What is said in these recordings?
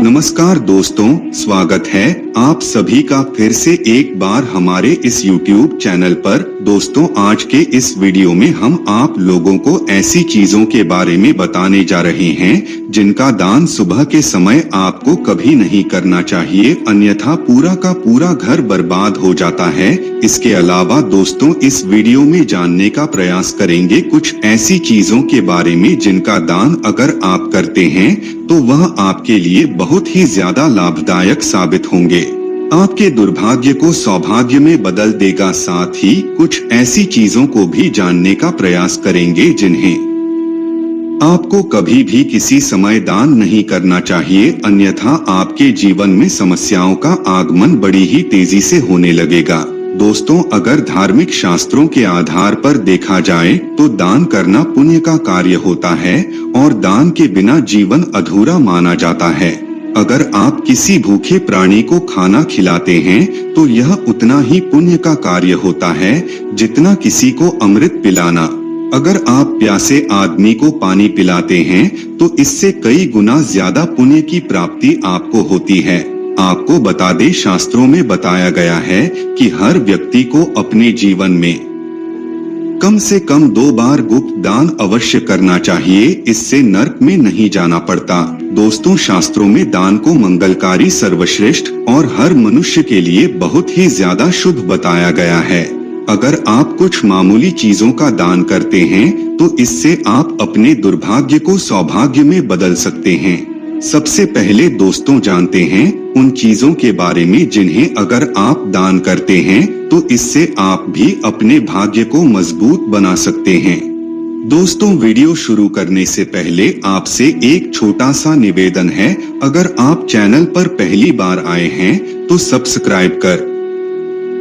नमस्कार दोस्तों, स्वागत है आप सभी का फिर से एक बार हमारे इस YouTube चैनल पर। दोस्तों, आज के इस वीडियो में हम आप लोगों को ऐसी चीजों के बारे में बताने जा रहे हैं जिनका दान सुबह के समय आपको कभी नहीं करना चाहिए, अन्यथा पूरा का पूरा घर बर्बाद हो जाता है। इसके अलावा दोस्तों, इस वीडियो में जानने का प्रयास करेंगे कुछ ऐसी चीजों के बारे में जिनका दान अगर आप करते हैं तो वह आपके लिए बहुत ही ज्यादा लाभदायक साबित होंगे, आपके दुर्भाग्य को सौभाग्य में बदल देगा। साथ ही कुछ ऐसी चीजों को भी जानने का प्रयास करेंगे जिन्हें आपको कभी भी किसी समय दान नहीं करना चाहिए, अन्यथा आपके जीवन में समस्याओं का आगमन बड़ी ही तेजी से होने लगेगा। दोस्तों, अगर धार्मिक शास्त्रों के आधार पर देखा जाए तो दान करना पुण्य का कार्य होता है और दान के बिना जीवन अधूरा माना जाता है। अगर आप किसी भूखे प्राणी को खाना खिलाते हैं तो यह उतना ही पुण्य का कार्य होता है जितना किसी को अमृत पिलाना। अगर आप प्यासे आदमी को पानी पिलाते हैं तो इससे कई गुना ज्यादा पुण्य की प्राप्ति आपको होती है। आपको बता दें, शास्त्रों में बताया गया है कि हर व्यक्ति को अपने जीवन में कम से कम 2 बार गुप्त दान अवश्य करना चाहिए, इससे नरक में नहीं जाना पड़ता। दोस्तों, शास्त्रों में दान को मंगलकारी, सर्वश्रेष्ठ और हर मनुष्य के लिए बहुत ही ज्यादा शुभ बताया गया है। अगर आप कुछ मामूली चीजों का दान करते हैं तो इससे आप अपने दुर्भाग्य को सौभाग्य में बदल सकते हैं। सबसे पहले दोस्तों जानते हैं उन चीजों के बारे में जिन्हें अगर आप दान करते हैं तो इससे आप भी अपने भाग्य को मजबूत बना सकते हैं। दोस्तों, वीडियो शुरू करने से पहले आपसे एक छोटा सा निवेदन है, अगर आप चैनल पर पहली बार आए हैं तो सब्सक्राइब कर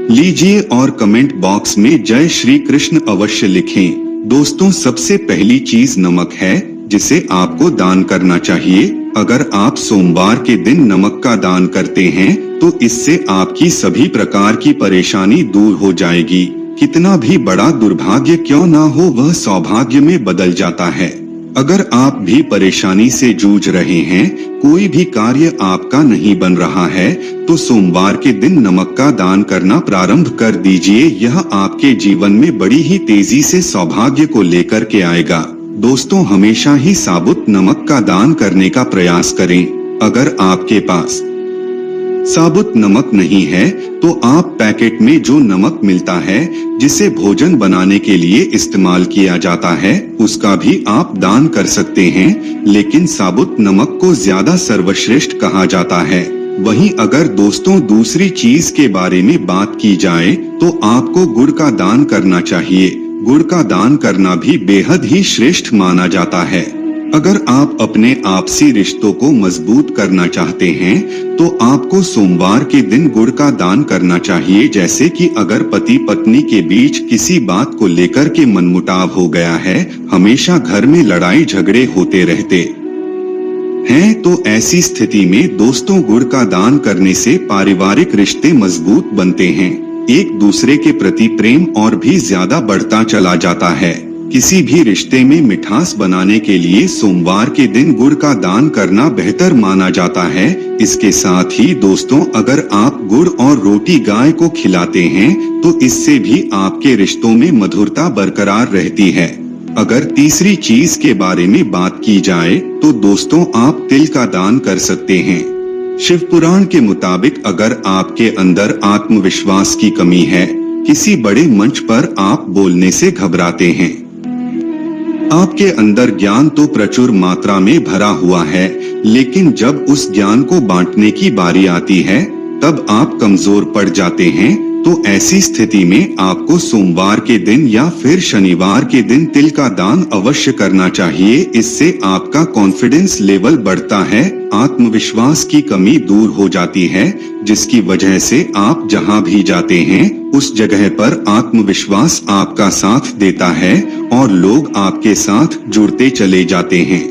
लीजिए और कमेंट बॉक्स में जय श्री कृष्ण अवश्य लिखें। दोस्तों, सबसे पहली चीज नमक है जिसे आपको दान करना चाहिए। अगर आप सोमवार के दिन नमक का दान करते हैं तो इससे आपकी सभी प्रकार की परेशानी दूर हो जाएगी। कितना भी बड़ा दुर्भाग्य क्यों ना हो, वह सौभाग्य में बदल जाता है। अगर आप भी परेशानी से जूझ रहे हैं, कोई भी कार्य आपका नहीं बन रहा है, तो सोमवार के दिन नमक का दान करना प्रारंभ कर दीजिए। यह आपके जीवन में बड़ी ही तेजी से सौभाग्य को लेकर के आएगा। दोस्तों, हमेशा ही साबुत नमक का दान करने का प्रयास करें। अगर आपके पास साबुत नमक नहीं है तो आप पैकेट में जो नमक मिलता है जिसे भोजन बनाने के लिए इस्तेमाल किया जाता है उसका भी आप दान कर सकते हैं, लेकिन साबुत नमक को ज्यादा सर्वश्रेष्ठ कहा जाता है। वहीं अगर दोस्तों दूसरी चीज के बारे में बात की जाए तो आपको गुड़ का दान करना चाहिए। गुड़ का दान करना भी बेहद ही श्रेष्ठ माना जाता है। अगर आप अपने आपसी रिश्तों को मजबूत करना चाहते हैं तो आपको सोमवार के दिन गुड़ का दान करना चाहिए। जैसे कि अगर पति पत्नी के बीच किसी बात को लेकर के मनमुटाव हो गया है, हमेशा घर में लड़ाई झगड़े होते रहते हैं, तो ऐसी स्थिति में दोस्तों गुड़ का दान करने से पारिवारिक रिश्ते मजबूत बनते हैं, एक दूसरे के प्रति प्रेम और भी ज्यादा बढ़ता चला जाता है। किसी भी रिश्ते में मिठास बनाने के लिए सोमवार के दिन गुड़ का दान करना बेहतर माना जाता है। इसके साथ ही दोस्तों, अगर आप गुड़ और रोटी गाय को खिलाते हैं तो इससे भी आपके रिश्तों में मधुरता बरकरार रहती है। अगर तीसरी चीज के बारे में बात की जाए तो दोस्तों आप तिल का दान कर सकते हैं। शिव पुराण के मुताबिक अगर आपके अंदर आत्मविश्वास की कमी है, किसी बड़े मंच पर आप बोलने से घबराते हैं, आपके अंदर ज्ञान तो प्रचुर मात्रा में भरा हुआ है, लेकिन जब उस ज्ञान को बांटने की बारी आती है तब आप कमजोर पड़ जाते हैं, तो ऐसी स्थिति में आपको सोमवार के दिन या फिर शनिवार के दिन तिल का दान अवश्य करना चाहिए। इससे आपका कॉन्फिडेंस लेवल बढ़ता है, आत्मविश्वास की कमी दूर हो जाती है, जिसकी वजह से आप जहां भी जाते हैं उस जगह पर आत्मविश्वास आपका साथ देता है और लोग आपके साथ जुड़ते चले जाते हैं।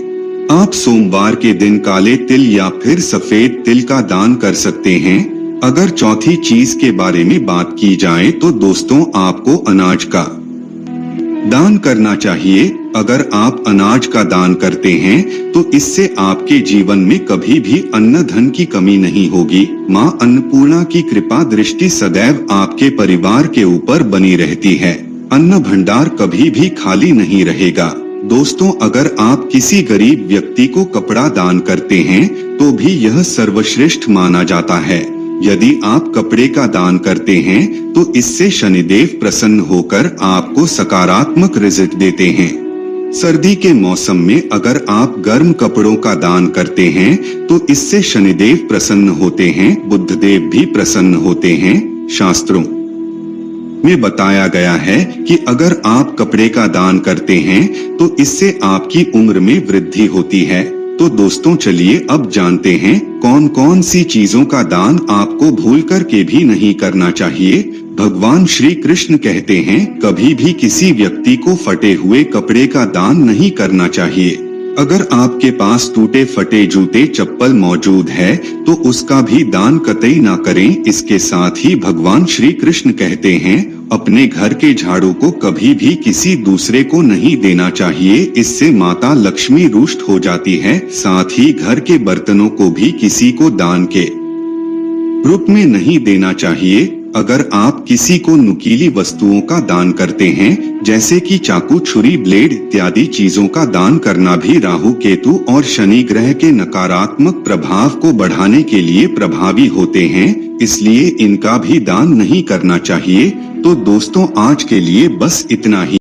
आप सोमवार के दिन काले तिल या फिर सफेद तिल का दान कर सकते हैं। अगर चौथी चीज के बारे में बात की जाए तो दोस्तों आपको अनाज का दान करना चाहिए। अगर आप अनाज का दान करते हैं तो इससे आपके जीवन में कभी भी अन्न धन की कमी नहीं होगी। मां अन्नपूर्णा की कृपा दृष्टि सदैव आपके परिवार के ऊपर बनी रहती है। अन्न भंडार कभी भी खाली नहीं रहेगा। दोस्तों, अगर आप किसी गरीब व्यक्ति को कपड़ा दान करते हैं तो भी यह सर्वश्रेष्ठ माना जाता है। यदि आप कपड़े का दान करते हैं तो इससे शनिदेव प्रसन्न होकर आपको सकारात्मक रिजल्ट देते हैं। सर्दी के मौसम में अगर आप गर्म कपड़ों का दान करते हैं तो इससे शनिदेव प्रसन्न होते हैं, बुधदेव भी प्रसन्न होते हैं। शास्त्रों में बताया गया है कि अगर आप कपड़े का दान करते हैं तो इससे आपकी उम्र में वृद्धि होती है। तो दोस्तों, चलिए अब जानते हैं कौन कौन सी चीजों का दान आपको भूल कर के भी नहीं करना चाहिए। भगवान श्री कृष्ण कहते हैं, कभी भी किसी व्यक्ति को फटे हुए कपड़े का दान नहीं करना चाहिए। अगर आपके पास टूटे फटे जूते चप्पल मौजूद है तो उसका भी दान कतई ना करें। इसके साथ ही भगवान श्री कृष्ण कहते हैं, अपने घर के झाड़ू को कभी भी किसी दूसरे को नहीं देना चाहिए, इससे माता लक्ष्मी रुष्ट हो जाती है। साथ ही घर के बर्तनों को भी किसी को दान के रूप में नहीं देना चाहिए। अगर आप किसी को नुकीली वस्तुओं का दान करते हैं, जैसे कि चाकू, छुरी, ब्लेड इत्यादि चीजों का दान करना भी राहु, केतु और शनि ग्रह के नकारात्मक प्रभाव को बढ़ाने के लिए प्रभावी होते हैं, इसलिए इनका भी दान नहीं करना चाहिए। तो दोस्तों, आज के लिए बस इतना ही।